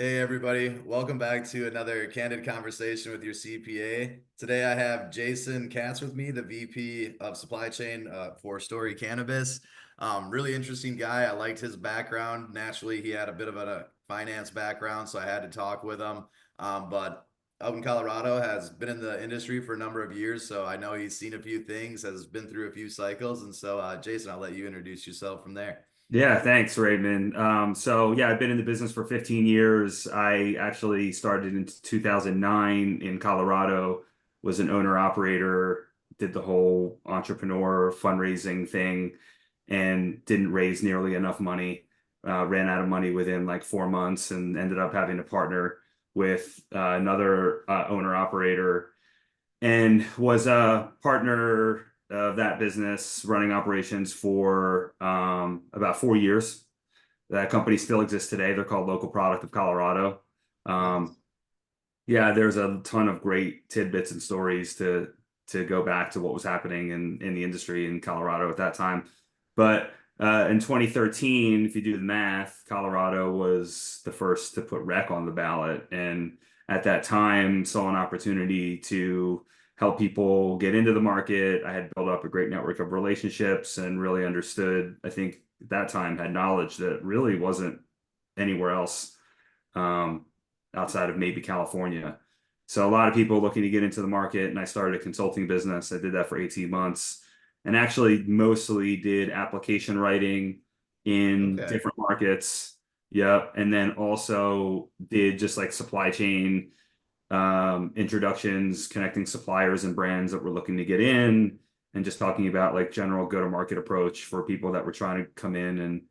Hey everybody, welcome back to another candid conversation with your CPA. Today I have Jason Katz with me, the VP of Supply Chain for Story Cannabis. Really interesting guy. I liked his background. Naturally, he had a bit of a finance background, so I had to talk with him. But out in Colorado, has been in the industry for a number of years, so I know he's seen a few things, has been through a few cycles. And so, Jason, I'll let you introduce yourself from there. Yeah, thanks, Raymond. So I've been in the business for 15 years. I actually started in 2009 in Colorado, was an owner operator, did the whole entrepreneur fundraising thing, and didn't raise nearly enough money. Ran out of money within like 4 months and ended up having to partner with another owner operator and was a partner of that business running operations for about 4 years. That company still exists today. They're called Local Product of Colorado. Nice. Um, yeah, there's a ton of great tidbits and stories to go back to what was happening in the industry in Colorado at that time. But in 2013, if you do the math, Colorado was the first to put rec on the ballot, and at that time saw an opportunity to help people get into the market. I had built up a great network of relationships and really understood, I think at that time had knowledge that really wasn't anywhere else. Um, Outside of maybe California. So a lot of people looking to get into the market, and I started a consulting business. I did that for 18 months and actually mostly did application writing in Okay. different markets. Yep. And then also did just like supply chain introductions, connecting suppliers and brands that were looking to get in, and just talking about like general go-to-market approach for people that were trying to come in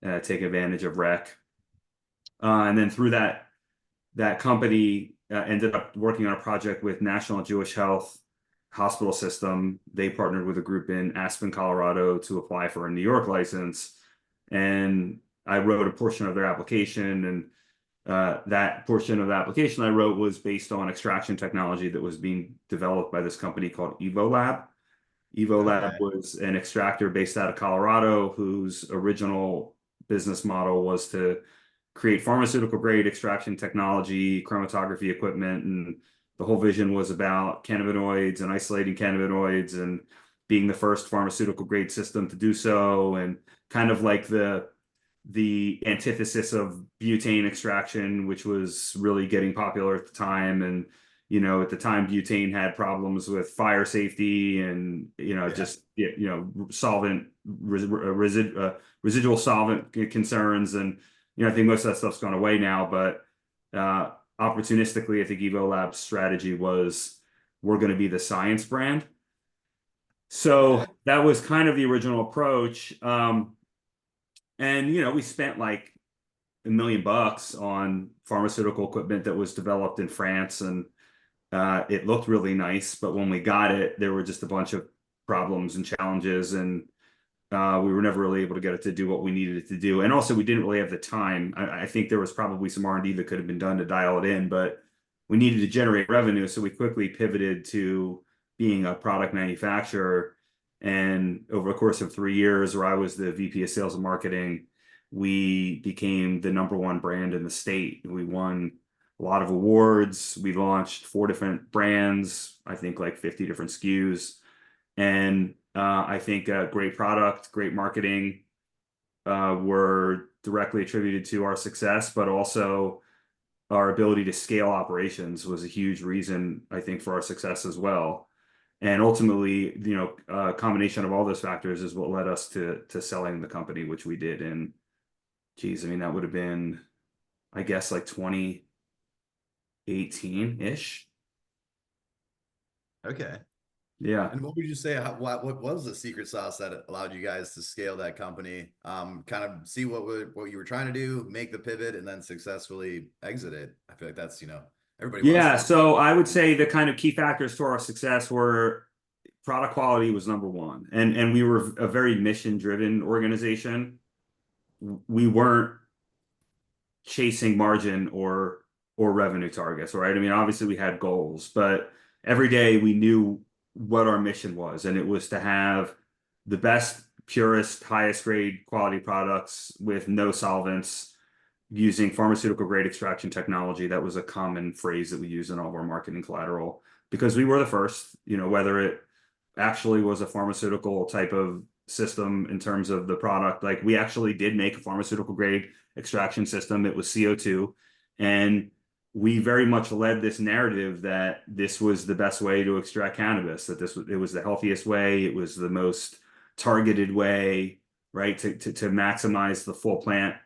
and take advantage of rec. And then through that company ended up working on a project with National Jewish Health Hospital System. They partnered with a group in Aspen, Colorado to apply for a New York license. And I wrote a portion of their application. And that portion of the application I wrote was based on extraction technology that was being developed by this company called EvoLab. EvoLab Okay. was an extractor based out of Colorado whose original business model was to create pharmaceutical grade extraction technology, chromatography equipment, and the whole vision was about cannabinoids and isolating cannabinoids and being the first pharmaceutical grade system to do so, and kind of like the antithesis of butane extraction, which was really getting popular at the time. And at the time, butane had problems with fire safety and Yeah. just solvent residual solvent concerns. And I think most of that stuff's gone away now, but opportunistically, I think Evo Lab's strategy was we're going to be the science brand. So Okay. that was kind of the original approach. And we spent like $1 million on pharmaceutical equipment that was developed in France, and it looked really nice. But when we got it, there were just a bunch of problems and challenges, and we were never really able to get it to do what we needed it to do. And also, we didn't really have the time. I think there was probably some R&D that could have been done to dial it in, but we needed to generate revenue, so we quickly pivoted to being a product manufacturer. And over the course of 3 years, where I was the VP of Sales and Marketing, we became the number one brand in the state. We won a lot of awards. We launched 4 different brands, I think like 50 different SKUs. And I think great product, great marketing were directly attributed to our success, but also our ability to scale operations was a huge reason, I think, for our success as well. And ultimately, a combination of all those factors is what led us to selling the company, which we did in, geez, I mean, that would have been, I guess, like 2018-ish. Okay. Yeah. And what would you say? What was the secret sauce that allowed you guys to scale that company? Kind of see what you were trying to do, make the pivot, and then successfully exit it. I feel like that's everybody wants Yeah. that. So I would say the kind of key factors to our success were product quality was number one. And we were a very mission-driven organization. We weren't chasing margin or revenue targets, right? I mean, obviously we had goals, but every day we knew what our mission was, and it was to have the best, purest, highest grade quality products with no solvents, using pharmaceutical grade extraction technology. That was a common phrase that we use in all of our marketing collateral because we were the first, whether it actually was a pharmaceutical type of system in terms of the product. Like we actually did make a pharmaceutical grade extraction system. It was CO2. And we very much led this narrative that this was the best way to extract cannabis, that it was the healthiest way, it was the most targeted way, right, to maximize the full plant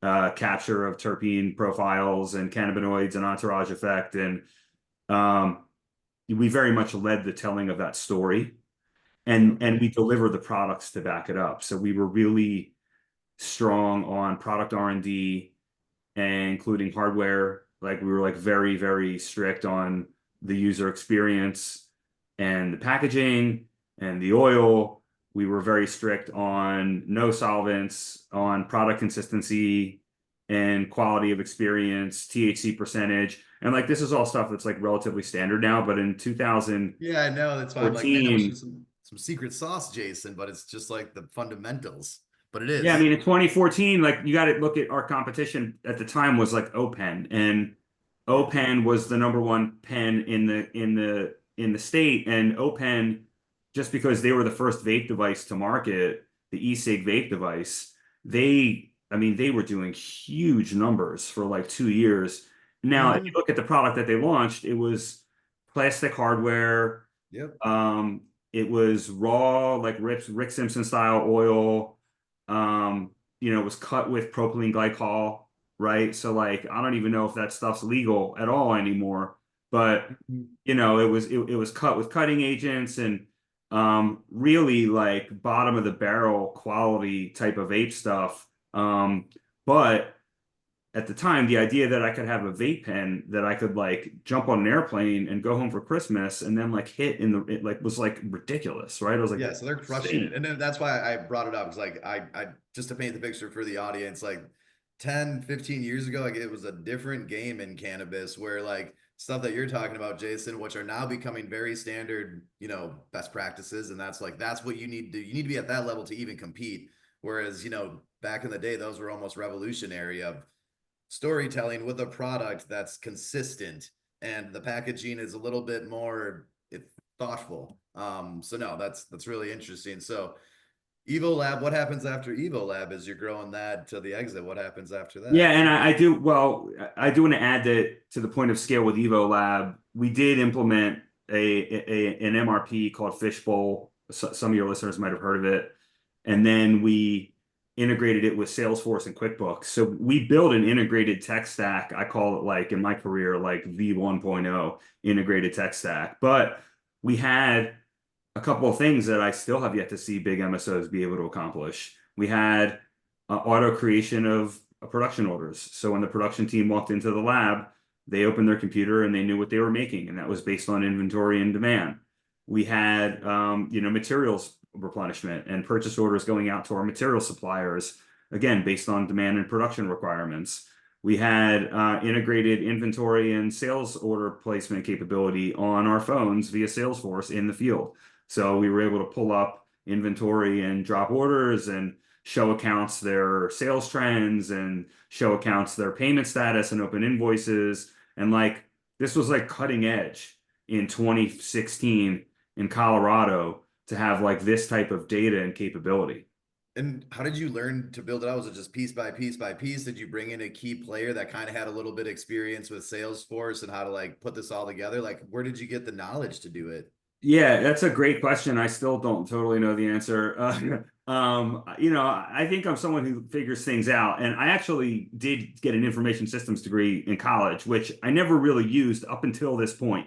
capture of terpene profiles and cannabinoids and entourage effect. And we very much led the telling of that story, and we delivered the products to back it up. So we were really strong on product R&D, and including hardware. Like we were like very, very strict on the user experience and the packaging and the oil. We were very strict on no solvents, on product consistency and quality of experience, THC percentage. And like this is all stuff that's like relatively standard now, but in 2014, Yeah, I know. That's why I'm like, man, I wish there's some secret sauce, Jason, but it's just like the fundamentals. But it yeah, I is. mean, in 2014, like you got to look at our competition at the time was like O-Pen, and Yeah. O-Pen was the number one pen in the state, and O-Pen, just because they were the first vape device to market, the e-cig vape device, I mean, they were doing huge numbers for like 2 years. Now, if you Hmm. look at the product that they launched, it was plastic hardware. Yep. Um, it was raw, like Rick Simpson style oil. It was cut with propylene glycol, right? So like I don't even know if that stuff's legal at all anymore. But Mhm. it was cut with cutting agents and really like bottom of the barrel quality type of vape stuff. But at the time, the idea that I could have a vape pen that I could like jump on an airplane and go home for Christmas and then like hit it like was like ridiculous, right? I was like, Yeah, that's so they're crushing it. insane. And then that's why I brought it up. It's like I just to paint the picture for the audience, like 10, 15 years ago, like it was a different game in cannabis where like stuff that you're talking about, Jason, which are now becoming very standard, best practices. And that's what you need to do. You need to be at that level to even compete. Whereas, back in the day, those were almost revolutionary of storytelling with a product that's consistent and the packaging is a little bit more thoughtful. So no, that's really interesting. So Evo Lab, what happens after Evo Lab is you're growing that to the exit. What happens after Yeah, that? and I do want to add that to the point of scale with Evo Lab, we did implement an MRP called Fishbowl. Some of your listeners might have heard of it. And then we integrated it with Salesforce and QuickBooks. So we built an integrated tech stack. I call it like in my career, like V1.0 integrated tech stack. But we had a couple of things that I still have yet to see big MSOs be able to accomplish. We had auto creation of production orders. So when the production team walked into the lab, they opened their computer and they knew what they were making, and that was based on inventory and demand. We had, materials replenishment and purchase orders going out to our material suppliers, again, based on demand and production requirements. We had integrated inventory and sales order placement capability on our phones via Salesforce in the field. So we were able to pull up inventory and drop orders and show accounts their sales trends and show accounts their payment status and open invoices. And like this was like cutting edge in 2016 in Colorado to have like this type of data and capability. And how did you learn to build it out? Was it just piece by piece by piece? Did you bring in a key player that kind of had a little bit of experience with Salesforce and how to like put this all together? Like, where did you get the knowledge to do it? Yeah, that's a great question. I still don't totally know the answer. I think I'm someone who figures things out, and I actually did get an information systems degree in college, which I never really used up until this point.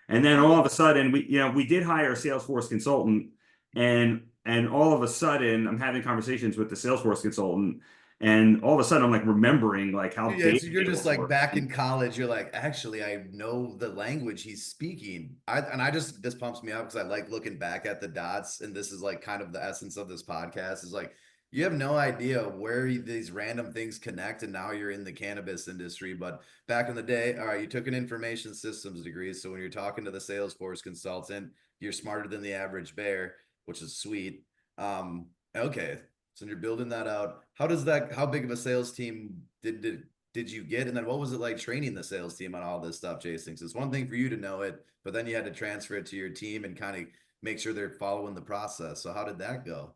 And then all of a sudden, we did hire a Salesforce consultant, and all of a sudden, I'm having conversations with the Salesforce consultant, and all of a sudden, I'm like remembering like how Yeah, data so you're just tables like work. back in college. You're like, actually, I know the language he's speaking. I just this pumps me up because I like looking back at the dots, and this is like kind of the essence of this podcast. Is like you have no idea where these random things connect, and now you're in the cannabis industry. But back in the day, all right, you took an information systems degree, so when you're talking to the Salesforce consultant, you're smarter than the average bear, which is sweet. Okay, So you're building that out. How big of a sales team did you get? And then what was it like training the sales team on all this stuff, Jason? 'Cause it's one thing for you to know it, but then you had to transfer it to your team and kind of make sure they're following the process. So how did that go?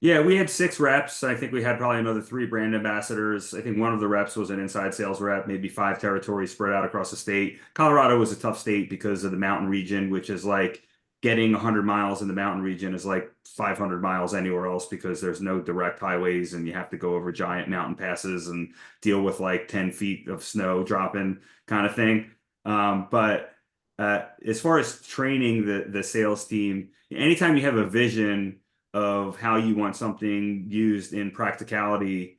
Yeah, we had 6 reps. I think we had probably another 3 brand ambassadors. I think one of the reps was an inside sales rep, maybe 5 territories spread out across the state. Colorado was a tough state because of the mountain region, which is like getting 100 miles in the mountain region is like 500 miles anywhere else because there's no direct highways and you have to go over giant mountain passes and deal with like 10 feet of snow dropping kind of thing. But as far as training the sales team, anytime you have a vision of how you want something used in practicality,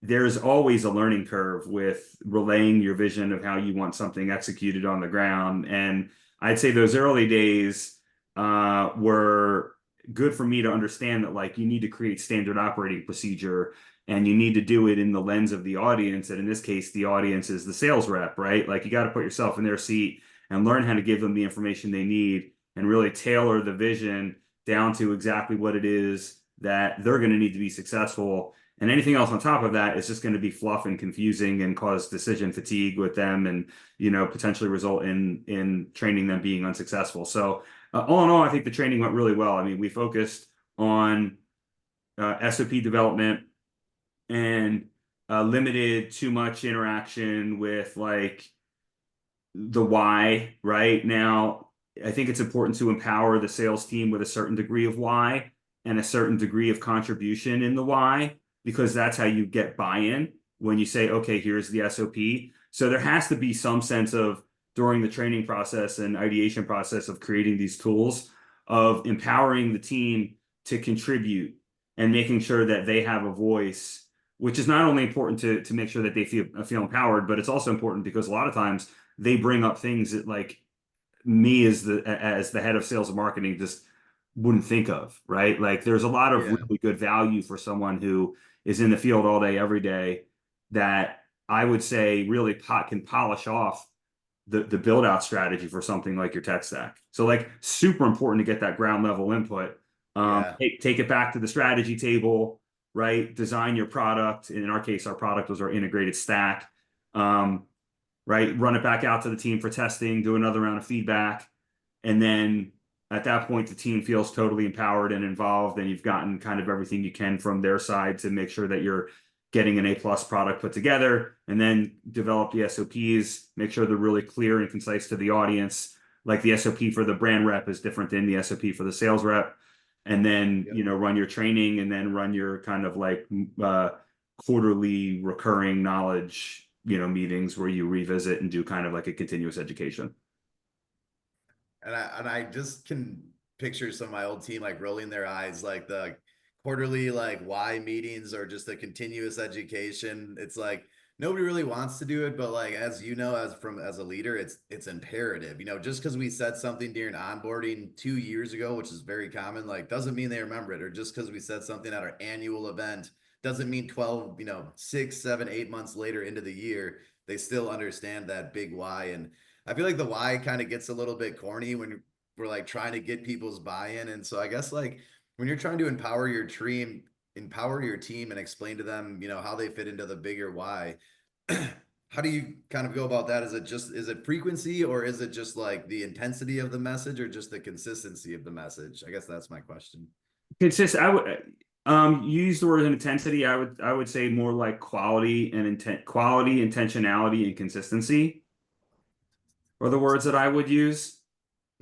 there's always a learning curve with relaying your vision of how you want something executed on the ground. And I'd say those early days were good for me to understand that like you need to create standard operating procedure and you need to do it in the lens of the audience. And in this case, the audience is the sales rep, right? Like you got to put yourself in their seat and learn how to give them the information they need and really tailor the vision down to exactly what it is that they're going to need to be successful. And anything else on top of that is just going to be fluff and confusing and cause decision fatigue with them and, potentially result in training them being unsuccessful. So all in all, I think the training went really well. I mean, we focused on SOP development and limited too much interaction with like the why, right? Now, I think it's important to empower the sales team with a certain degree of why and a certain degree of contribution in the why, because that's how you get buy-in when you say, okay, here's the SOP. So there has to be some sense of during the training process and ideation process of creating these tools of empowering the team to contribute and making sure that they have a voice, which is not only important to make sure that they feel empowered, but it's also important because a lot of times they bring up things that like me as the head of sales and marketing just wouldn't think of, right? Like there's a lot of Yeah. really good value for someone who is in the field all day, every day that I would say really can polish off the build out strategy for something like your tech stack. So like super important to get that ground level input. Yeah. Take it back to the strategy table, right? Design your product. In our case, our product was our integrated stack. Right? Run it back out to the team for testing, do another round of feedback. And then at that point, the team feels totally empowered and involved, and you've gotten kind of everything you can from their side to make sure that you're getting an A+ product put together, and then develop the SOPs, make sure they're really clear and concise to the audience. Like the SOP for the brand rep is different than the SOP for the sales rep. And then, Yep. run your training and then run your kind of like quarterly recurring knowledge meetings where you revisit and do kind of like a continuous education. And I just can picture some of my old team like rolling their eyes, like the quarterly like why meetings or just a continuous education. It's like nobody really wants to do it, but like as you know, as a leader, it's imperative. Just because we said something during onboarding 2 years ago, which is very common, like doesn't mean they remember it, or just because we said something at our annual event doesn't mean 12, 6, 7, 8 months later into the year, they still understand that big why. And I feel like the why kind of gets a little bit corny when we're like trying to get people's buy-in. And so I guess like when you're trying to empower your team and explain to them, how they fit into the bigger why, how do you kind of go about that? Is it frequency or is it just like the intensity of the message or just the consistency of the message? I guess that's my question. I would you use the word intensity. I would say more like quality, intentionality, and consistency are the words that I would use.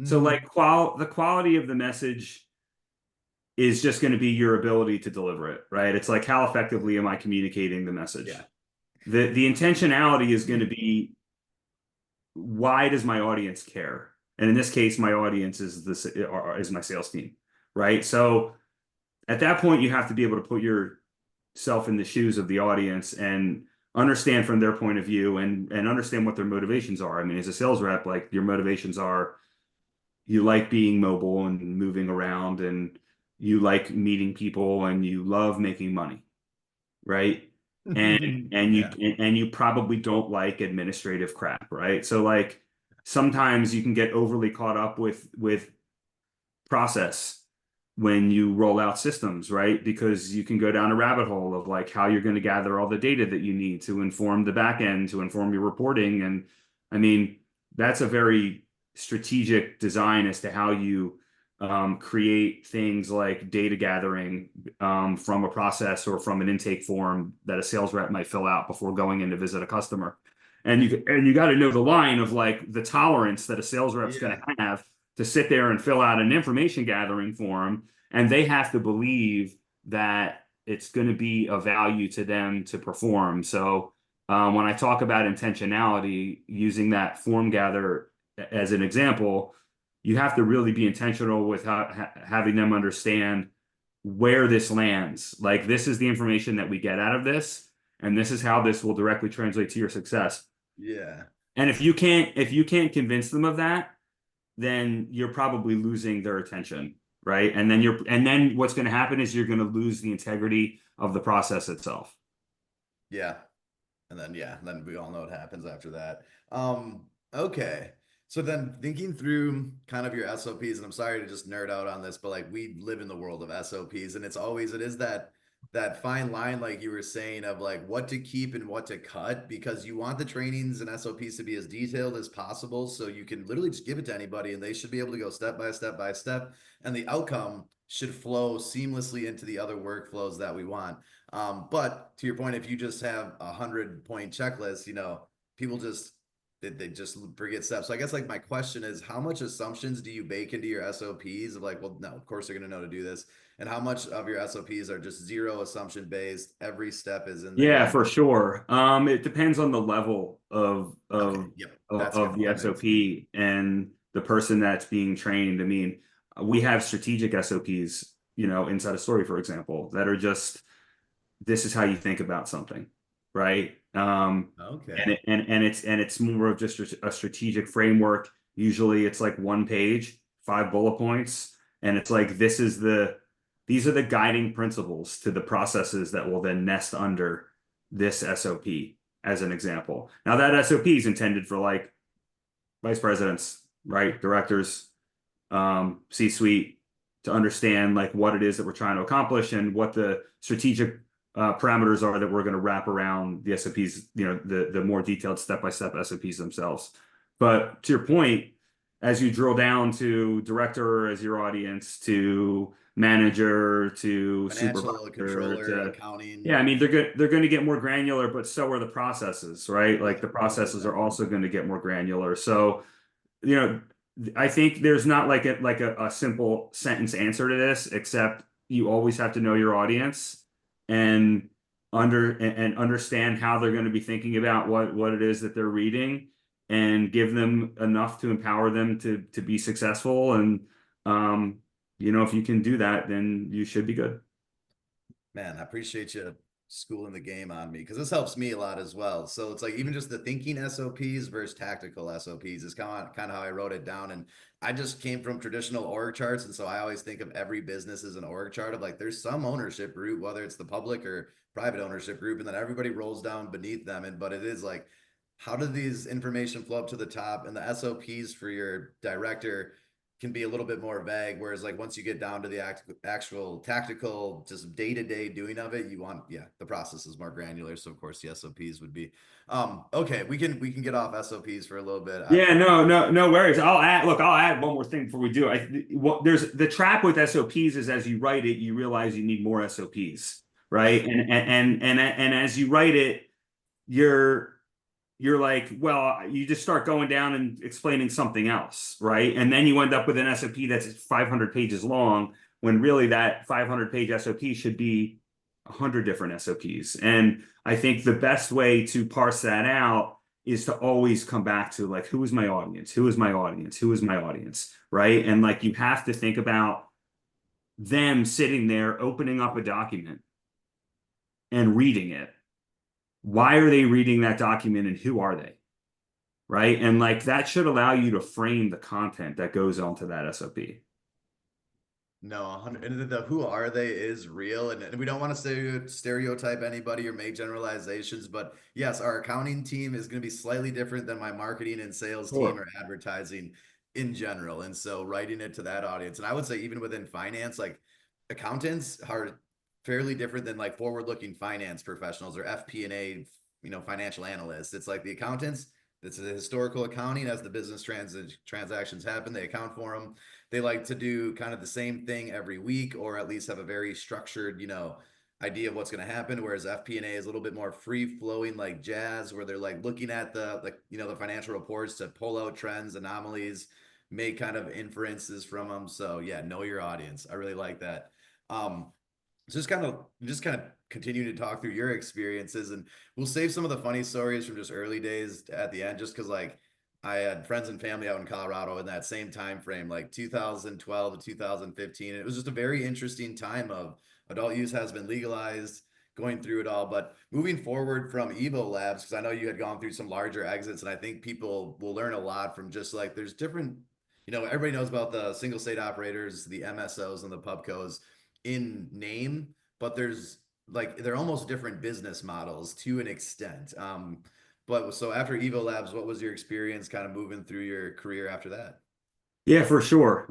So like Mm, the quality of the message is just going to be your ability to deliver it, right? It's like how effectively am I communicating the message? yeah. The intentionality is going to be why does my audience care? And in this case, my audience is my sales team, right? So at that point, you have to be able to put yourself in the shoes of the audience and understand from their point of view and understand what their motivations are. I mean, as a sales rep, like your motivations are you like being mobile and moving around and you like meeting people and you love making money, right? Yeah. And you probably don't like administrative crap, right? So like sometimes you can get overly caught up with process, when you roll out systems, right? Because you can go down a rabbit hole of like how you're going to gather all the data that you need to inform the back end, to inform your reporting. And I mean, that's a very strategic design as to how you create things like data gathering from a process or from an intake form that a sales rep might fill out before going in to visit a customer. And you got to know the line of like the tolerance that a sales rep's going Yeah. to have to sit there and fill out an information gathering form, and they have to believe that it's going to be of value to them to perform. So when I talk about intentionality, using that form gather as an example, you have to really be intentional with having them understand where this lands. Like, this is the information that we get out of this, and this is how this will directly translate to your success. Yeah. And if you can't convince them of that, then you're probably losing their attention, right? And then what's going to happen is you're going to lose the integrity of the process itself. Yeah. And then, yeah, then we all know what happens after that. Okay. So then thinking through kind of your SOPs, and I'm sorry to just nerd out on this, but like we live in the world of SOPs, and it is that fine line, like you were saying, of like what to keep and what to cut, because you want the trainings and SOPs to be as detailed as possible. So you can literally just give it to anybody and they should be able to go step by step by step, and the outcome should flow seamlessly into the other workflows that we want. But to your point, if you just have 100-point checklist, people just they just forget steps. So I guess like my question is, how much assumptions do you bake into your SOPs of like, well, no, of course they're gonna know to do this, and how much of your SOPs are just zero assumption based? Every step is in Yeah, there. for sure. It depends on the level Okay, yep, that's a of good the point. SOP and the person that's being trained. I mean, we have strategic SOPs, inside a story, for example, that are just, this is how you think about something, right? Okay. And it's more of just a strategic framework. Usually it's like one page, 5 bullet points, and it's like, these are the guiding principles to the processes that will then nest under this SOP, as an example. Now that SOP is intended for like vice presidents, right? Directors, C-suite, to understand like what it is that we're trying to accomplish and what the strategic parameters are that we're going to wrap around the SOPs, the more detailed step-by-step SOPs themselves. But to your point, as you drill down to director as your audience, to manager, to Financial supervisor, controller, to, accounting. yeah, I mean, they're going to get more granular, but so are the processes, right? Yeah, Like the most processes are definitely. also going to get more granular. So, you know, I think there's not like a simple sentence answer to this, except you always have to know your audience and understand how they're going to be thinking about what it is that they're reading, and give them enough to empower them to be successful. And if you can do that, then you should be good. Man, I appreciate you schooling the game on me, because this helps me a lot as well. So it's like even just the thinking SOPs versus tactical SOPs is kind of how I wrote it down. And I just came from traditional org charts. And so I always think of every business as an org chart of like there's some ownership group, whether it's the public or private ownership group, and then everybody rolls down beneath them. But it is like, how do these information flow up to the top? And the SOPs for your director can be a little bit more vague. Whereas like once you get down to the actual tactical, just day-to-day doing of it, you want, yeah, the process is more granular. So of course the SOPs would be, okay, we can get off SOPs for a little bit. Yeah, no worries. I'll add one more thing before we do. There's the trap with SOPs is, as you write it, you realize you need more SOPs, right? Yep. And as you write it, you're like, well, you just start going down and explaining something else, right? And then you end up with an SOP that's 500 pages long, when really that 500-page SOP should be 100 different SOPs. And I think the best way to parse that out is to always come back to like, who is my audience? Who is my audience? Who is my audience? Right? And like, you have to think about them sitting there opening up a document and reading it. Why are they reading that document, and who are they? Right? And like, that should allow you to frame the content that goes onto that SOP. No, 100, and the who are they is real, and we don't want to stereotype anybody or make generalizations, but yes, our accounting team is going to be slightly different than my marketing and sales team Sure. or advertising. in general. And so writing it to that audience, and I would say even within finance, like accountants are fairly different than like forward-looking finance professionals or FP&A, financial analysts. It's like the accountants, it's the historical accounting as the business transactions happen, they account for them. They like to do kind of the same thing every week, or at least have a very structured, idea of what's going to happen. Whereas FP&A is a little bit more free flowing, like jazz, where they're like looking at the financial reports to pull out trends, anomalies, make kind of inferences from them. So yeah, know your audience. I really like that. Um, just kind of continue to talk through your experiences, and we'll save some of the funny stories from just early days at the end, just because like I had friends and family out in Colorado in that same time frame, like 2012 to 2015. And it was just a very interesting time of adult use has been legalized, going through it all. But moving forward from Evo Labs, because I know you had gone through some larger exits, and I think people will learn a lot from just like there's different, everybody knows about the single state operators, the MSOs and the pubcos in name, but there's like they're almost different business models to an extent. But so after Evo Labs, what was your experience kind of moving through your career after that? Yeah, for sure.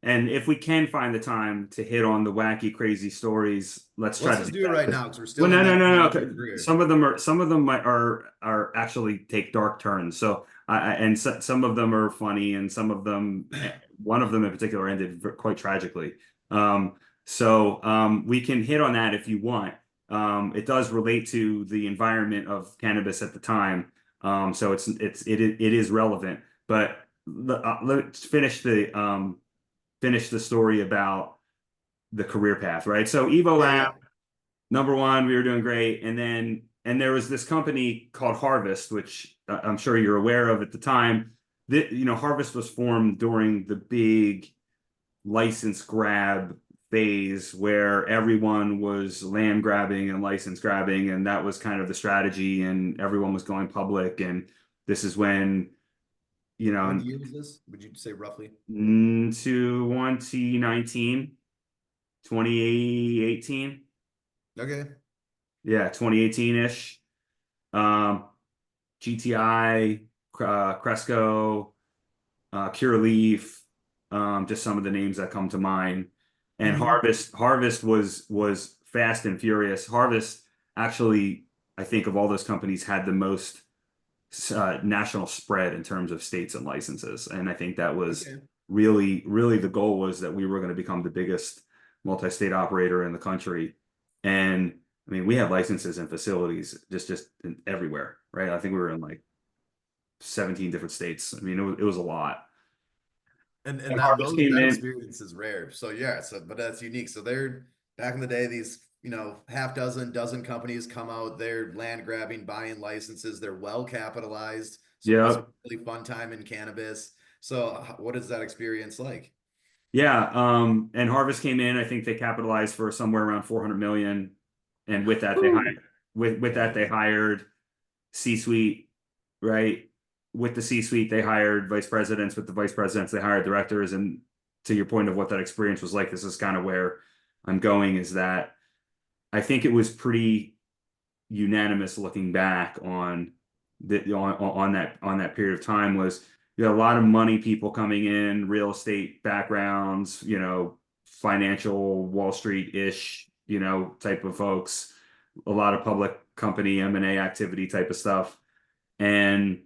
And if we can find the time to hit on the wacky, crazy stories, let's try Let's to just do do it that. right now because we're Well, still in no, that no, point no. of your career. Some of them are actually take dark turns. So and some of them are funny, and some of them, one of them in particular, ended quite tragically. We can hit on that if you want. It does relate to the environment of cannabis at the time. So it is relevant, but let's finish the story about the career path, right? So Evo Yeah, Lab, yeah. number one, we were doing great, and there was this company called Harvest, which I'm sure you're aware of at the time. That Harvest was formed during the big license grab phase where everyone was land grabbing and license grabbing, and that was kind of the strategy, and everyone was going public, and this is when What year was this? Would you say roughly? to 2019, 2018. Okay. Yeah, 2018-ish. Um, GTI, Cresco, Curaleaf, just some of the names that come to mind. And Hmm. Harvest was fast and furious. Harvest actually, I think of all those companies, had the most national spread in terms of states and licenses. And I think that was Okay. really, really the goal, was that we were going to become the biggest multi-state operator in the country. And I mean, we had licenses and facilities just everywhere, right? I think we were in like 17 different states. I mean, it was a lot. And And that Harvest those came that in. experience is rare. So yeah, but that's unique. So they're back in the day, these, half dozen companies come out, they're land grabbing, buying licenses, they're well capitalized. So it must Yeah. be a really fun time in cannabis. So what is that experience like? Yeah. And Harvest came in. I think they capitalized for somewhere around 400 million. And with that, they hired Woo. with Yeah, that, they yeah. hired C-suite, right? With the C-suite, they hired vice presidents. With the vice presidents, they hired directors. And to your point of what that experience was like, this is kind of where I'm going, is that I think it was pretty unanimous looking back on that period of time. Was you had a lot of money people coming in, real estate backgrounds, financial Wall Street-ish, type of folks, a lot of public company M&A activity type of stuff. And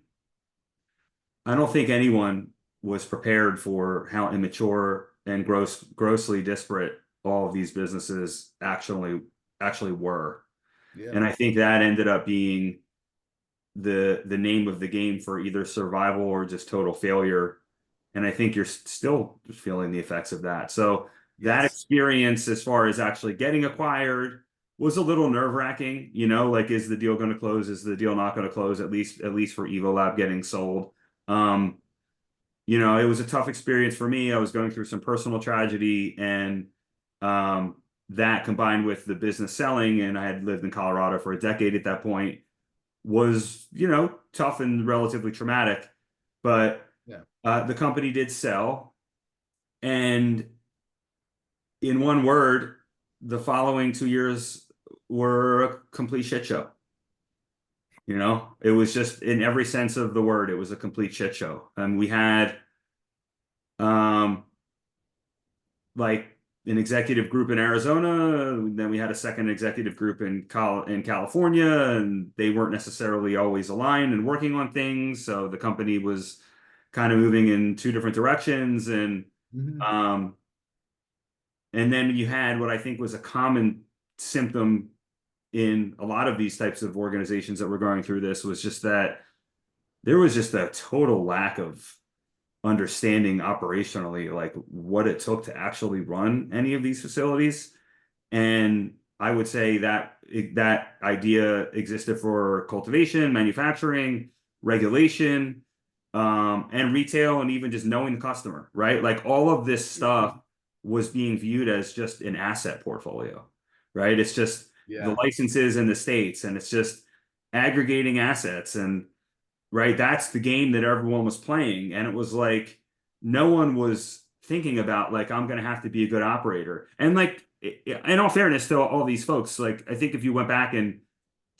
I don't think anyone was prepared for how immature and grossly disparate all of these businesses actually were. Yeah. And I think that ended up being the name of the game for either survival or just total failure. And I think you're still feeling the effects of that. So that Yes. experience, as far as actually getting acquired, was a little nerve-wracking. Like, is the deal going to close? Is the deal not going to close? At least for Evolab getting sold. Um, it was a tough experience for me. I was going through some personal tragedy, and that combined with the business selling, and I had lived in Colorado for a decade at that point, was, tough and relatively traumatic. But Yeah. the company did sell. And in one word, the following 2 years were a complete shit show. It was just, in every sense of the word, it was a complete shit show. And we had Um, like an executive group in Arizona, then we had a second executive group in California, and they weren't necessarily always aligned and working on things. So the company was kind of moving in two different directions, Mhm. um, and then you had what I think was a common symptom in a lot of these types of organizations that were going through this was just that there was just a total lack of understanding operationally, like what it took to actually run any of these facilities. And I would say that that idea existed for cultivation, manufacturing, regulation, and retail, and even just knowing the customer, right? Like all of this stuff was being viewed as just an asset portfolio, right? It's just the Yeah. licenses in the states, and it's just aggregating assets. And right? That's the game that everyone was playing. And it was like no one was thinking about like I'm gonna have to be a good operator. And like in all fairness to all these folks, like I think if you went back and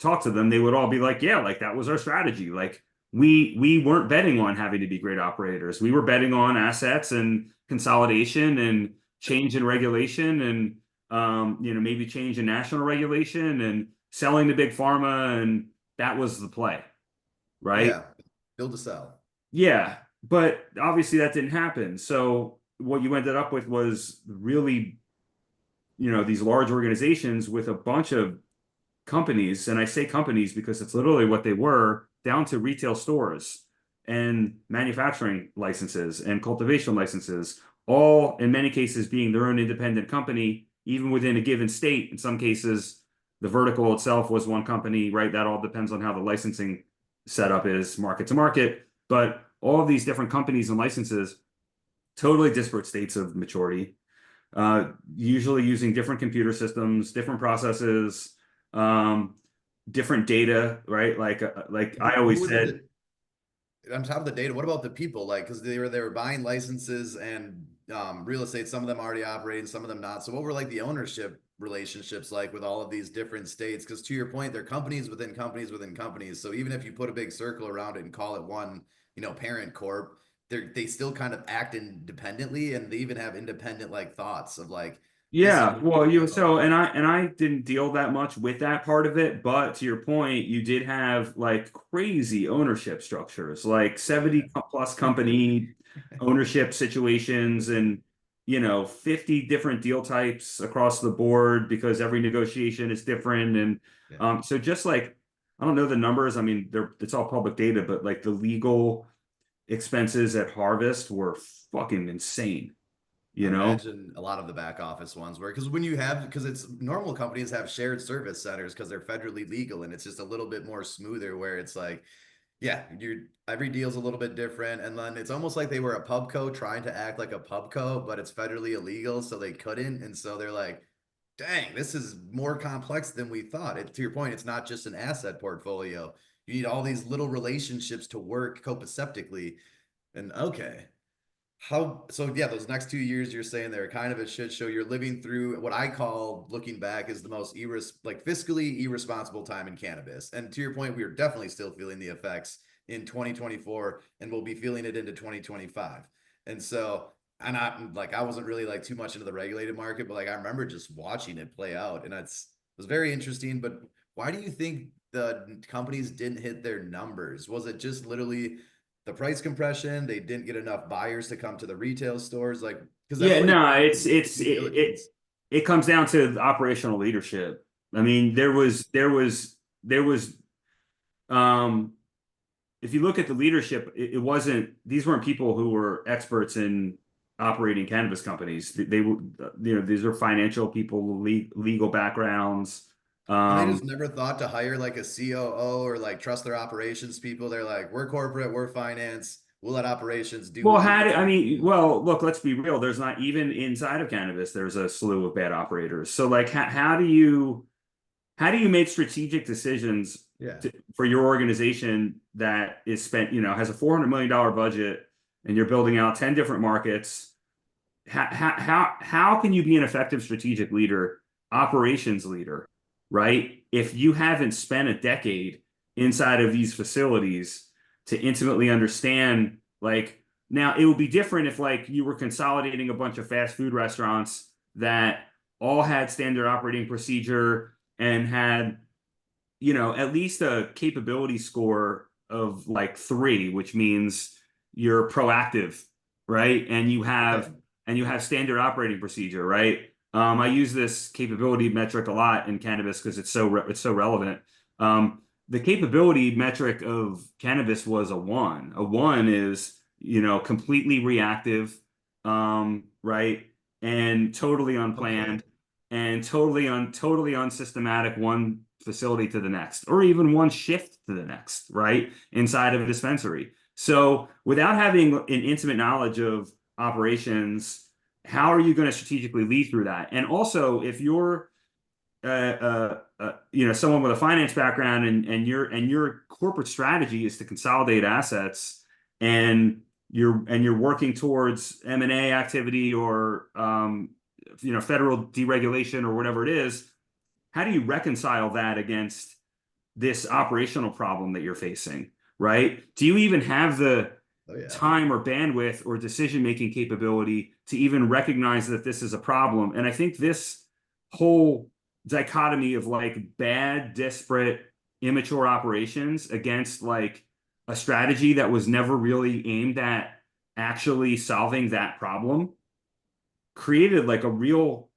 talked to them, they would all be like, yeah, like that was our strategy. Like we weren't betting on having to be great operators. We were betting on assets and consolidation and change in regulation and maybe change in national regulation and selling to big pharma, and that was the play, right? Yeah. Build to sell. Yeah, but obviously that didn't happen. So what you ended up with was really, these large organizations with a bunch of companies, and I say companies because it's literally what they were, down to retail stores and manufacturing licenses and cultivation licenses, all in many cases being their own independent company, even within a given state. In some cases, the vertical itself was one company, right? That all depends on how the licensing setup is market to market. But all of these different companies and licenses, totally disparate states of maturity, usually using different computer systems, different processes, um, different data, right? Like I Who always were said, on top of the data? What about the people? Like, because they were buying licenses and real estate. Some of them already operating, some of them not. So, what were like the ownership relationships like with all of these different states? Because to your point, they're companies within companies within companies. So even if you put a big circle around it and call it one, parent corp, they still kind of act independently, and they even have independent like thoughts of like this is yeah, what we well, should you do about so this. and I didn't deal that much with that part of it, but to your point, you did have like crazy ownership structures, like Oh 70 plus yeah. company ownership situations and 50 different deal types across the board because every negotiation is different. And Yeah. so just like I don't know the numbers, I mean, it's all public data, but like the legal expenses at Harvest were fucking insane, I you would know? imagine a lot of the back office ones were because when you have because it's normal companies have shared service centers because they're federally legal and it's just a little bit more smoother where it's like, yeah, you're every deal's a little bit different. And then it's almost like they were a pubco trying to act like a pubco, but it's federally illegal, so they couldn't. And so they're like, dang, this is more complex than we thought. To your point, it's not just an asset portfolio. You need all these little relationships to work copaceptically. And okay. How so? Yeah, those next 2 years you're saying they're kind of a shit show. You're living through what I call, looking back, is the most like fiscally irresponsible time in cannabis. And to your point, we are definitely still feeling the effects in 2024, and we'll be feeling it into 2025. And so, and I wasn't really like too much into the regulated market, but like I remember just watching it play out, and it was very interesting. But why do you think the companies didn't hit their numbers? Was it just literally the price compression? They didn't get enough buyers to come to the retail stores, like because Yeah, everybody no, due diligence. it comes down to the operational leadership. I mean, there was um if you look at the leadership, it wasn't these weren't people who were experts in operating cannabis companies. They were, these are financial people, legal backgrounds. And they Um, just never thought to hire like a COO or like trust their operations people. They're like, we're corporate, we're finance, we'll let operations do well, what we need I them to mean, do. well, look, let's be real. There's not even inside of cannabis, there's a slew of bad operators. So like, how do you make strategic decisions Yeah. for your organization that is spent, has a $400 million budget and you're building out 10 different markets? How can you be an effective strategic leader, operations leader, right? If you haven't spent a decade inside of these facilities to intimately understand like Now, it would be different if like you were consolidating a bunch of fast food restaurants that all had standard operating procedure and had, you know, at least a capability score of like 3, which means you're proactive, right? Right. And you have standard operating procedure, right? I use this capability metric a lot in cannabis because it's so relevant. The capability metric of cannabis was a 1. A 1 is, you know, completely reactive, right? And totally Okay. unplanned and totally unsystematic, one facility to the next, or even one shift to the next, right? Inside of a dispensary. So without having an intimate knowledge of operations, how are you going to strategically lead through that? And also, if you're you know, someone with a finance background and your corporate strategy is to consolidate assets and you're working towards M&A activity or you know, federal deregulation or whatever it is, how do you reconcile that against this operational problem that you're facing, right? Do you even have the Oh yeah. time or bandwidth or decision-making capability to even recognize that this is a problem? And I think this whole dichotomy of like bad, disparate, immature operations against like a strategy that was never really aimed at actually solving that problem created like a real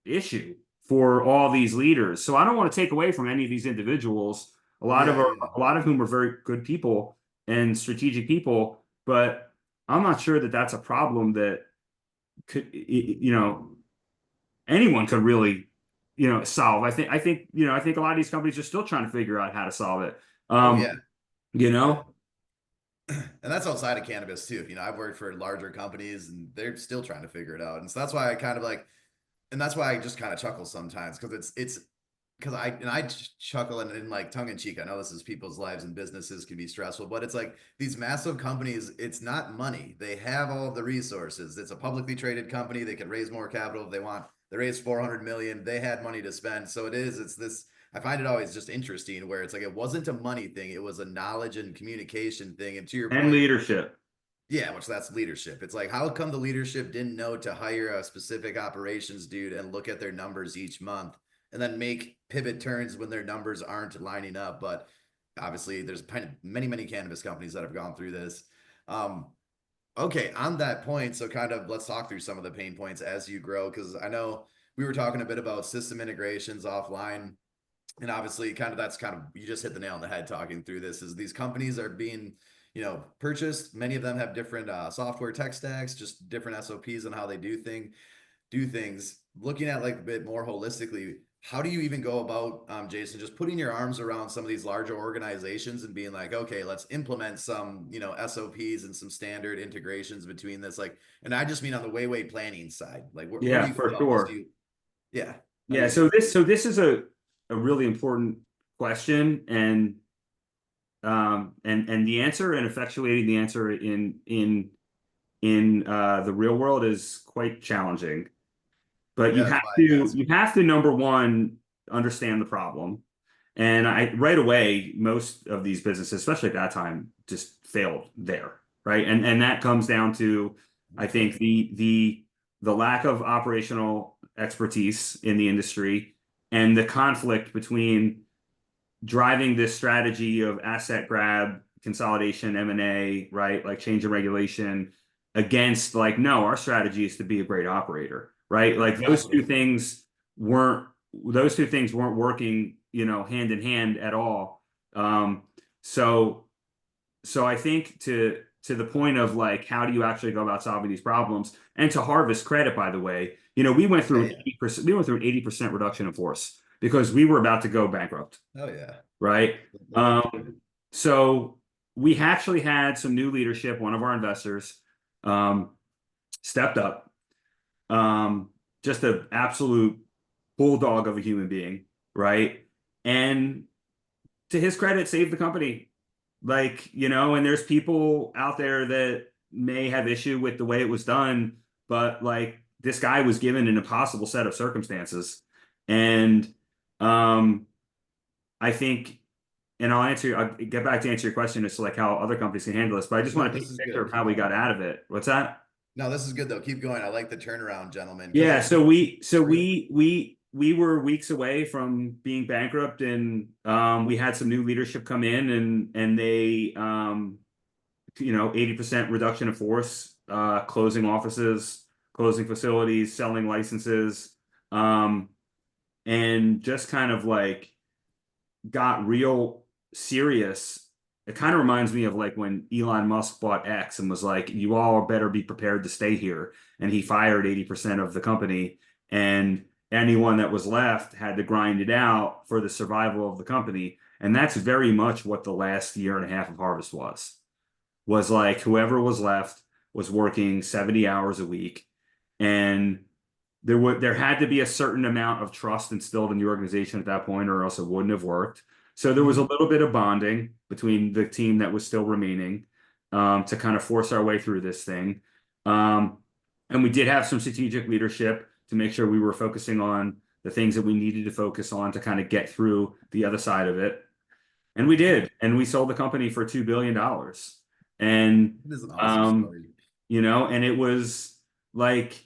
issue for all these leaders. So I don't want to take away from any of these individuals. Yeah, yeah. A lot of whom are very good people and strategic people, but I'm not sure that that's a problem that could, you know, anyone could really, you know, solve. You know, I think a lot of these companies are still trying to figure out how to solve it. Oh yeah. You Yeah. know, And that's outside of cannabis too. You know, I've worked for larger companies and they're still trying to figure it out. And so that's why I kind of like, and that's why I just kind of chuckle sometimes because it's because I chuckle and like tongue in cheek. I know this is people's lives and businesses can be stressful, but it's like these massive companies, it's not money. They have all of the resources. It's a publicly traded company. They can raise more capital if they want. They raised 400 million. They had money to spend. So it's this, I find it always just interesting where it's like it wasn't a money thing, it was a knowledge and communication thing. And to your and point, leadership. yeah, which that's leadership. It's like, how come the leadership didn't know to hire a specific operations dude and look at their numbers each month and then make pivot turns when their numbers aren't lining up? But obviously, there's many cannabis companies that have gone through this. Um, okay, on that point, so kind of let's talk through some of the pain points as you grow, because I know we were talking a bit about system integrations offline and obviously kind of that's kind of you just hit the nail on the head talking through this is these companies are being purchased. Many of them have different software tech stacks, just different SOPs on how they do things. Looking at like a bit more holistically, how do you even go about, Jason, just putting your arms around some of these larger organizations and being like, okay, let's implement some SOPs and some standard integrations between this, like, and I just mean on the way planning side, like where do Yeah, you go for about this? Do sure. you Yeah, how do Yeah, you do it? so this is a really important question, and the answer and effectuating the answer in the real world is quite challenging. But Yeah, that's why I asked. you have to number one understand the problem. And I right away, most of these businesses, especially at that time, just failed there, right? And that comes down to, I think, the lack of operational expertise in the industry and the conflict between driving this strategy of asset grab, consolidation, M&A, right? Like change in regulation against like, no, our strategy is to be a great operator, right? Right, Like profitable. weren't those two things weren't working, you know, hand in hand at all. Um, so so I think to the point of like, how do you actually go about solving these problems? And to harvest credit, by the way, you know, Yeah, yeah. we went through an 80% reduction in force because we were about to go bankrupt, Oh yeah. right? No doubt. Um, so we actually had some new leadership. One of our investors um, stepped up, um, just an absolute bulldog of a human being, right? And to his credit, saved the company. Like, you know, and there's people out there that may have issue with the way it was done, but like this guy was given an impossible set of circumstances. And I think and I'll get back to answer your question as to like how other companies can handle this, but I just No, want to this paint is a picture good. of how Keep we going. got out of it. What's that? No, this is good though. Keep going. I like the turnaround, gentlemen, because Yeah, it's so true. we were weeks away from being bankrupt, and we had some new leadership come in, and they 80% reduction in force, closing offices, closing facilities, selling licenses, um, and just kind of like got real serious. It kind of reminds me of like when Elon Musk bought X and was like, you all better be prepared to stay here. And he fired 80% of the company. And anyone that was left had to grind it out for the survival of the company. And that's very much what the last year and a half of Harvest was like whoever was left was working 70 hours a week. And there had to be a certain amount of trust instilled in the organization at that point, or else it wouldn't have worked. So there was a Mhm. little bit of bonding between the team that was still remaining, to kind of force our way through this thing. Um, and we did have some strategic leadership to make sure we were focusing on the things that we needed to focus on to kind of get through the other side of it. And we did. And we sold the company for $2 billion. And, It is an awesome um, story. and it was like,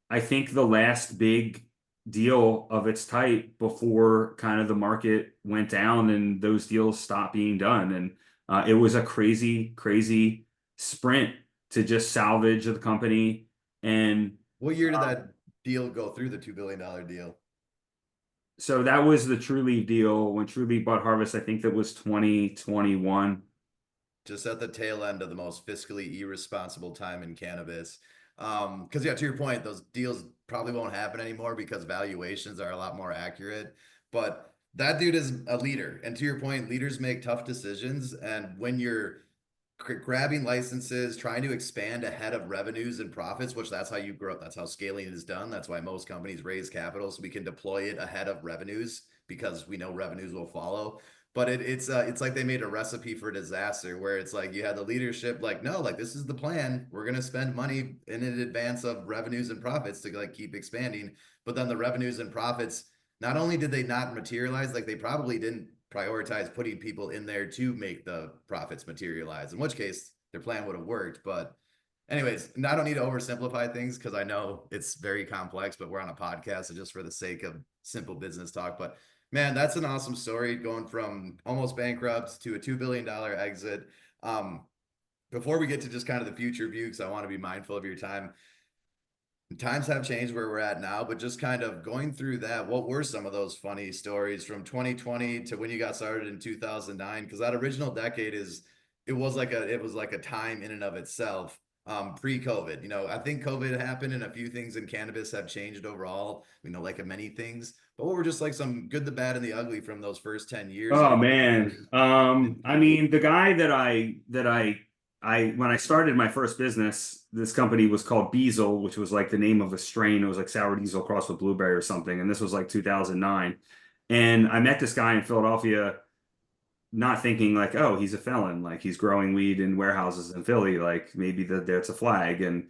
I think the last big deal of its type before kind of the market went down and those deals stopped being done. And it was a crazy, crazy sprint to just salvage the company. And What year did that deal go through, the $2 billion deal? so that was the Trulieve deal. When Trulieve bought Harvest, I think that was 2021. Just at the tail end of the most fiscally irresponsible time in cannabis. Because yeah, to your point, those deals probably won't happen anymore because valuations are a lot more accurate. But that dude is a leader, and to your point, leaders make tough decisions. And when you're grabbing licenses, trying to expand ahead of revenues and profits, which that's how you grow. That's how scaling is done. That's why most companies raise capital so we can deploy it ahead of revenues because we know revenues will follow. But it's like they made a recipe for disaster where it's like you had the leadership like, no, like this is the plan. We're gonna spend money in advance of revenues and profits to like keep expanding. But then the revenues and profits, not only did they not materialize, like they probably didn't prioritize putting people in there to make the profits materialize, in which case their plan would have worked. But anyways, I don't need to oversimplify things because I know it's very complex, but we're on a podcast, so just for the sake of simple business talk. But man, that's an awesome story going from almost bankrupt to a $2 billion exit. Um, Before we get to just kind of the future view, because I want to be mindful of your time, times have changed where we're at now, but just kind of going through that, what were some of those funny stories from 2020 to when you got started in 2009? Because that original decade it was like a time in and of itself. Pre-COVID, I think COVID happened and a few things in cannabis have changed overall, like many things. But what were just like some good, the bad, and the ugly from those first 10 years Oh and what man. didn't I go? mean, the guy that I when I started my first business, this company was called Beazle, which was like the name of a strain. It was like sour diesel crossed with blueberry or something. And this was like 2009. And I met this guy in Philadelphia, not thinking like, oh, he's a felon, like he's growing weed in warehouses in Philly, like maybe that's a flag. And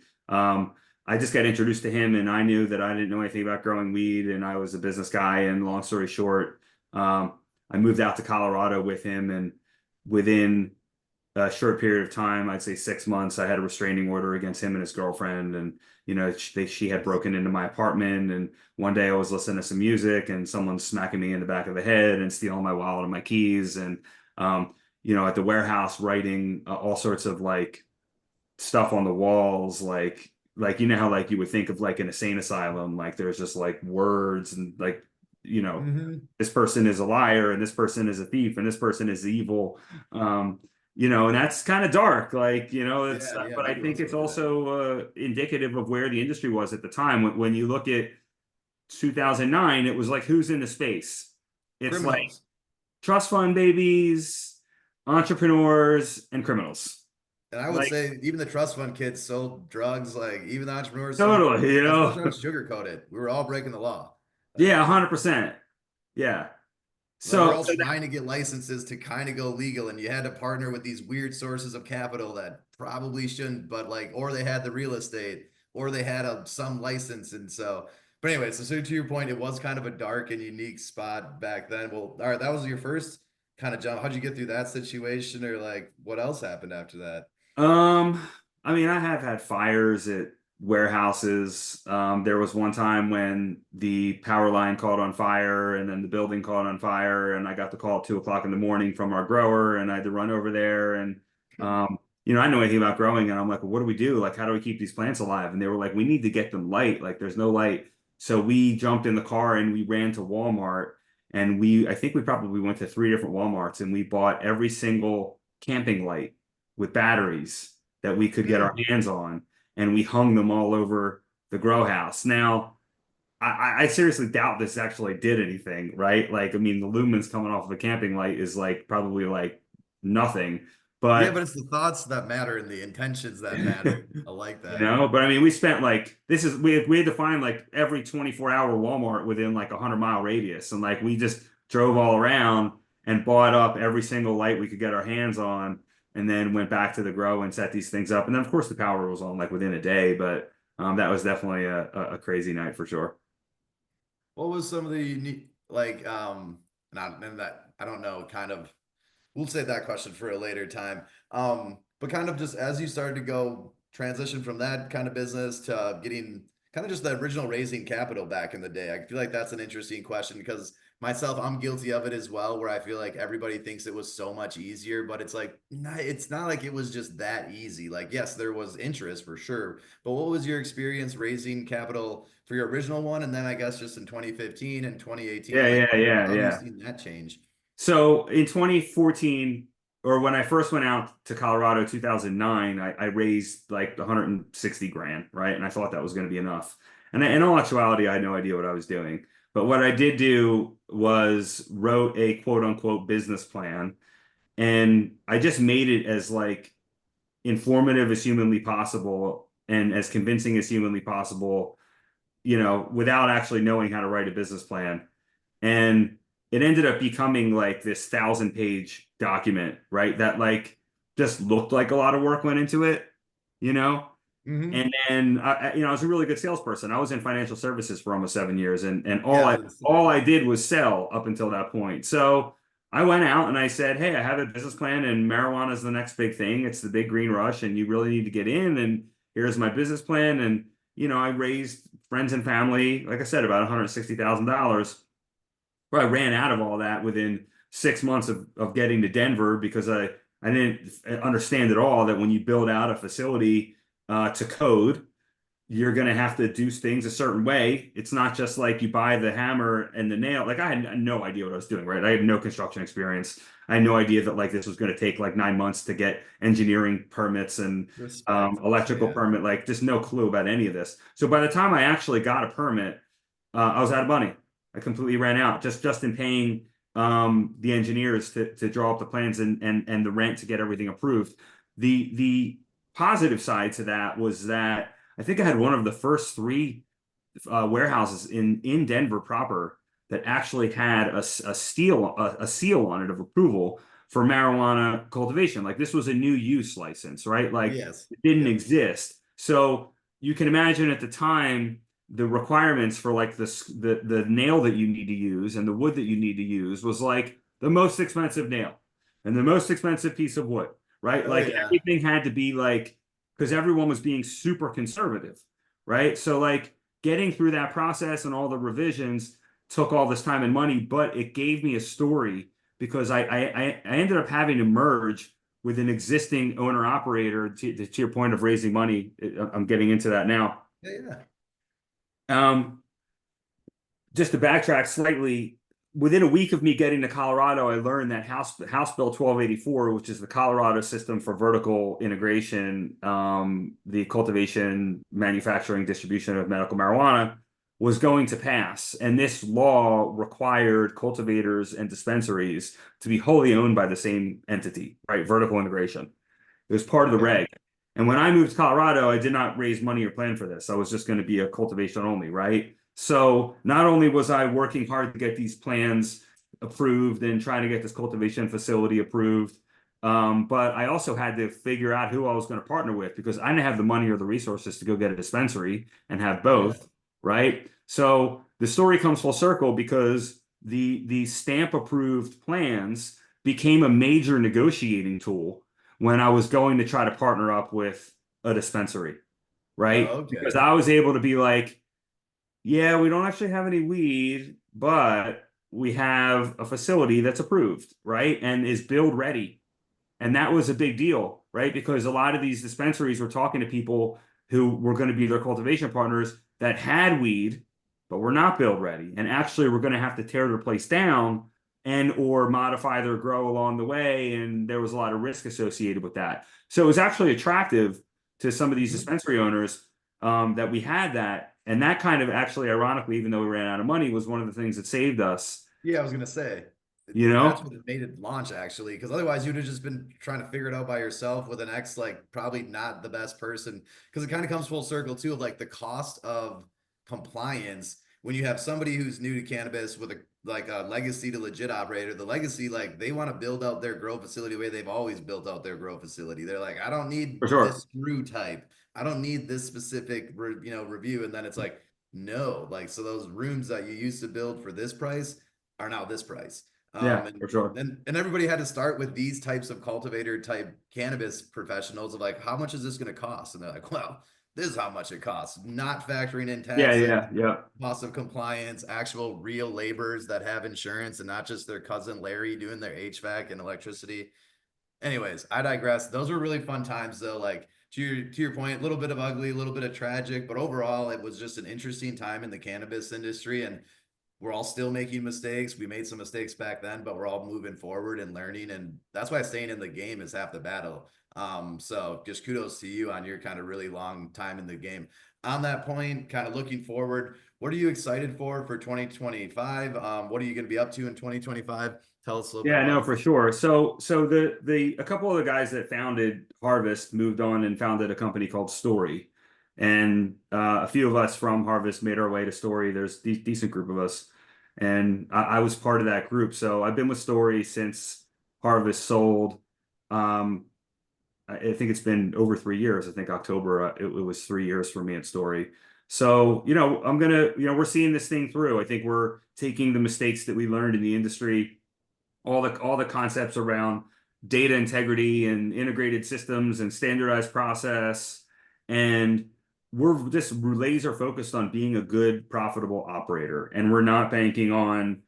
I just got introduced to him, and I knew that I didn't know anything about growing weed, and I was a business guy. And long story short, I moved out to Colorado with him, and within a short period of time, I'd say 6 months, I had a restraining order against him and his girlfriend. And, she had broken into my apartment. And one day I was listening to some music and someone smacking me in the back of the head and stealing my wallet and my keys. And, at the warehouse writing all sorts of like stuff on the walls, like, how like you would think of like an insane asylum, like there's just like words and like, you know, Mm-hmm. this person is a liar and this person is a thief and this person is evil. um and that's kind of dark, like, it's Yeah, yeah, but I nobody think wants to it's look at that. also indicative of where the industry was at the time. When you look at 2009, it was like, who's in the space? It's like Criminals. trust fund babies, entrepreneurs, and criminals. And I would Like, say even the trust fund kids sold drugs, like even the entrepreneurs sold drugs. totally, Let's not sugarcoat it. We were all breaking the law. yeah, Like, 100%. Yeah. like we So, were all trying to get licenses to kind of go legal, and you had to partner with these weird sources of capital that probably shouldn't, but like, or they had the real estate, or they had some license. And so, but anyway, so to your point, it was kind of a dark and unique spot back then. Well, all right, that was your first. kind of jump? How'd you get through that situation, or like what else happened after that? Um, I mean, I have had fires at warehouses. There was one time when the power line caught on fire and then the building caught on fire, and I got the call at 2 o'clock in the morning from our grower, and I had to run over there. And I know anything about growing, and I'm like, well, what do we do? Like, how do we keep these plants alive? And they were like, we need to get them light. Like, there's no light. So we jumped in the car and we ran to Walmart, and I think we probably went to 3 different Walmarts, and we bought every single camping light with batteries that we could get our Hmm. hands on, and we hung them all over the grow house. Now, I seriously doubt this actually did anything, right? Like, I mean, the lumens coming off of a camping light is like probably like nothing, Yeah, but but it's the thoughts that matter and the intentions that matter. I like that. but I mean, we spent like we had to find like every 24-hour Walmart within like 100-mile radius, and like we just drove all around and bought up every single light we could get our hands on, and then went back to the grow and set these things up. And then of course the power was on like within a day, but that was definitely a crazy night for sure. What was some of the unique, like, not and that I don't know, kind of. We'll save that question for a later time. But kind of just as you started to go transition from that kind of business to getting kind of just the original raising capital back in the day, I feel like that's an interesting question because myself, I'm guilty of it as well, where I feel like everybody thinks it was so much easier, but it's like, nah, it's not like it was just that easy. Like, yes, there was interest for sure, but what was your experience raising capital for your original one? And then I guess just in 2015 and 2018, Yeah, like, yeah, yeah, how have you yeah. seen that change? So in 2014, or when I first went out to Colorado, 2009, I raised like 160 grand, right? And I thought that was going to be enough. And in all actuality, I had no idea what I was doing. But what I did do was wrote a quote unquote business plan, and I just made it as like informative as humanly possible and as convincing as humanly possible, without actually knowing how to write a business plan. And it ended up becoming like this 1,000-page document, right? That like just looked like a lot of work went into it, you know? Hmm. And then I was a really good salesperson. I was in financial services for almost 7 years, and Yeah, all I was I gonna all say. I did was sell up until that point. So I went out and I said, "Hey, I have a business plan, and marijuana is the next big thing. It's the big green rush, and you really need to get in. And here's my business plan." And I raised friends and family, like I said, about $160,000. But I ran out of all that within 6 months of getting to Denver because I didn't understand at all that when you build out a facility to code, you're going to have to do things a certain way. It's not just like you buy the hammer and the nail. Like I had no idea what I was doing, right? I had no construction experience. I had no idea that like this was going to take like 9 months to get engineering permits and Respect. electrical Yeah. permit, like just no clue about any of this. So by the time I actually got a permit, I was out of money. I completely ran out just in paying the engineers to draw up the plans and the rent to get everything approved. The positive side to that was that I think I had one of the first three warehouses in Denver proper that actually had a seal on it of approval for marijuana cultivation. Like this was a new use license, right? Like Yes. it didn't Yep. exist. So you can imagine at the time the requirements for like the nail that you need to use and the wood that you need to use was like the most expensive nail and the most expensive piece of wood, right? Oh Like yeah. everything had to be like because everyone was being super conservative, right? So like getting through that process and all the revisions took all this time and money, but it gave me a story because I ended up having to merge with an existing owner operator to your point of raising money. I'm getting into that now. Yeah, yeah. Um, just to backtrack slightly, within a week of me getting to Colorado, I learned that House Bill 1284, which is the Colorado system for vertical integration, the cultivation, manufacturing, distribution of medical marijuana, was going to pass. And this law required cultivators and dispensaries to be wholly owned by the same entity, right? Vertical integration. It was part of the Okay. reg. And when I moved to Colorado, I did not raise money or plan for this. I was just going to be a cultivation only, right? So not only was I working hard to get these plans approved and trying to get this cultivation facility approved, but I also had to figure out who I was going to partner with because I didn't have the money or the resources to go get a dispensary and have Yeah. both, right? So the story comes full circle because the stamp approved plans became a major negotiating tool when I was going to try to partner up with a dispensary, right? Because Okay. I was able to be like, yeah, we don't actually have any weed, but we have a facility that's approved, right? And is build ready. And that was a big deal, right? Because a lot of these dispensaries were talking to people who were going to be their cultivation partners that had weed, but were not build ready. And actually were going to have to tear their place down and or modify their grow along the way. And there was a lot of risk associated with that. So it was actually attractive to some of these Mhm. dispensary owners that we had that. And that kind of actually, ironically, even though we ran out of money, was one of the things that saved us, Yeah, I was gonna say you that's know? what it made it launch actually, because otherwise you'd have just been trying to figure it out by yourself with an ex, like probably not the best person. Because it kind of comes full circle too of like the cost of compliance when you have somebody who's new to cannabis with a legacy to legit operator. The legacy, like they want to build out their grow facility the way they've always built out their grow facility. They're like, I don't need For this sure. screw type. I don't need this specific review. And then it's like, no, like so those rooms that you used to build for this price are now this price. Yeah, And for sure. and everybody had to start with these types of cultivator type cannabis professionals of like, how much is this going to cost? And they're like, well, this is how much it costs, not factoring in Yeah, taxes, yeah, yeah. cost of compliance, actual real laborers that have insurance and not just their cousin Larry doing their HVAC and electricity. Anyways, I digress. Those were really fun times though. Like to your point, a little bit of ugly, a little bit of tragic, but overall it was just an interesting time in the cannabis industry. And we're all still making mistakes. We made some mistakes back then, but we're all moving forward and learning. And that's why staying in the game is half the battle. So just kudos to you on your kind of really long time in the game. On that point, kind of looking forward, what are you excited for 2025? What are you going to be up to in 2025? Tell us a little bit Yeah, about no, it. for sure. So the a couple of the guys that founded Harvest moved on and founded a company called Story. And a few of us from Harvest made our way to Story. There's a decent group of us. And I was part of that group. So I've been with Story since Harvest sold. Um, I think it's been over 3 years. I think October, it was 3 years for me at Story. So, we're seeing this thing through. I think we're taking the mistakes that we learned in the industry, all the concepts around data integrity and integrated systems and standardized process, and we're just laser focused on being a good, profitable operator. And we're not banking on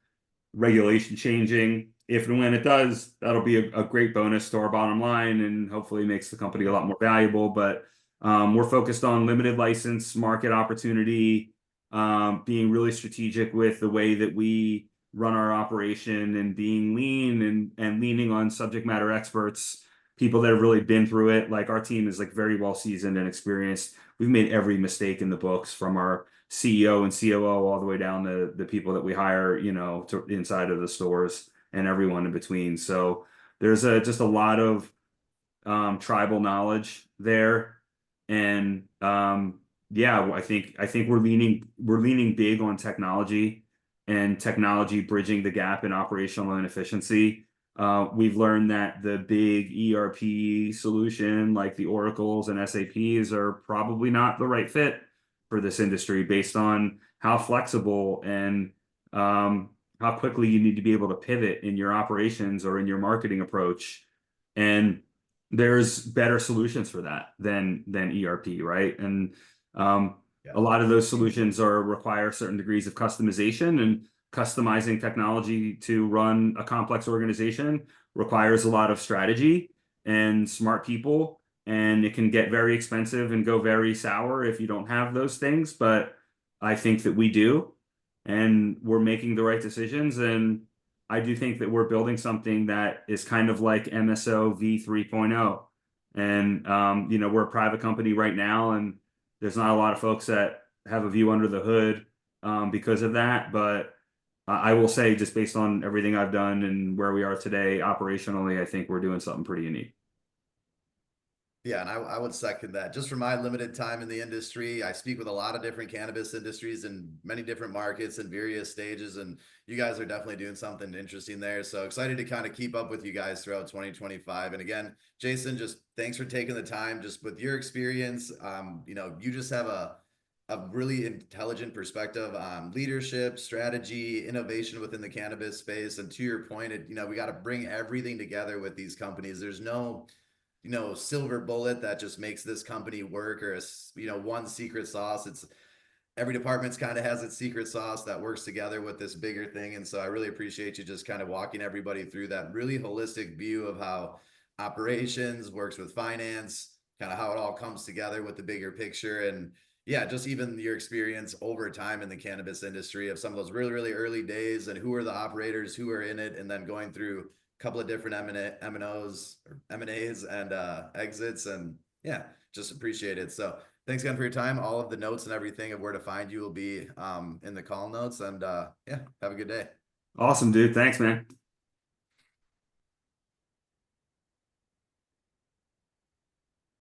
regulation changing. If and when it does, that'll be a great bonus to our bottom line and hopefully makes the company a lot more valuable. But we're focused on limited license market opportunity, being really strategic with the way that we run our operation and being lean and leaning on subject matter experts, people that have really been through it. Like our team is like very well seasoned and experienced. We've made every mistake in the books from our CEO and COO all the way down to the people that we hire, to inside of the stores and everyone in between. So there's just a lot of tribal knowledge there, and yeah, I think we're leaning big on technology and technology bridging the gap in operational inefficiency. We've learned that the big ERP solution like the Oracles and SAPs are probably not the right fit for this industry based on how flexible and how quickly you need to be able to pivot in your operations or in your marketing approach. And there's better solutions for that than ERP, right? And Yeah. a lot of those solutions require certain degrees of customization, and customizing technology to run a complex organization requires a lot of strategy and smart people, and it can get very expensive and go very sour if you don't have those things. But I think that we do, and we're making the right decisions. And I do think that we're building something that is kind of like MSO V3.0. And we're a private company right now, and there's not a lot of folks that have a view under the hood because of that. But I will say, just based on everything I've done and where we are today operationally, I think we're doing something pretty unique. Yeah, and I would second that. Just from my limited time in the industry, I speak with a lot of different cannabis industries in many different markets and various stages, and you guys are definitely doing something interesting there. So excited to kind of keep up with you guys throughout 2025. And again, Jason, just thanks for taking the time. Just with your experience, you just have a really intelligent perspective on leadership, strategy, innovation within the cannabis space. And to your point, we got to bring everything together with these companies. There's no, silver bullet that just makes this company work, or one secret sauce. It's every department's kind of has its secret sauce that works together with this bigger thing. And so I really appreciate you just kind of walking everybody through that really holistic view of how operations works with finance, kind of how it all comes together with the bigger picture. And yeah, just even your experience over time in the cannabis industry of some of those really, really early days, and who are the operators who are in it, and then going through a couple of different M&Os or M&As and exits. And yeah, just appreciate it. So thanks again for your time. All of the notes and everything of where to find you will be in the call notes. And yeah, have a good day. Awesome, dude. Thanks, man.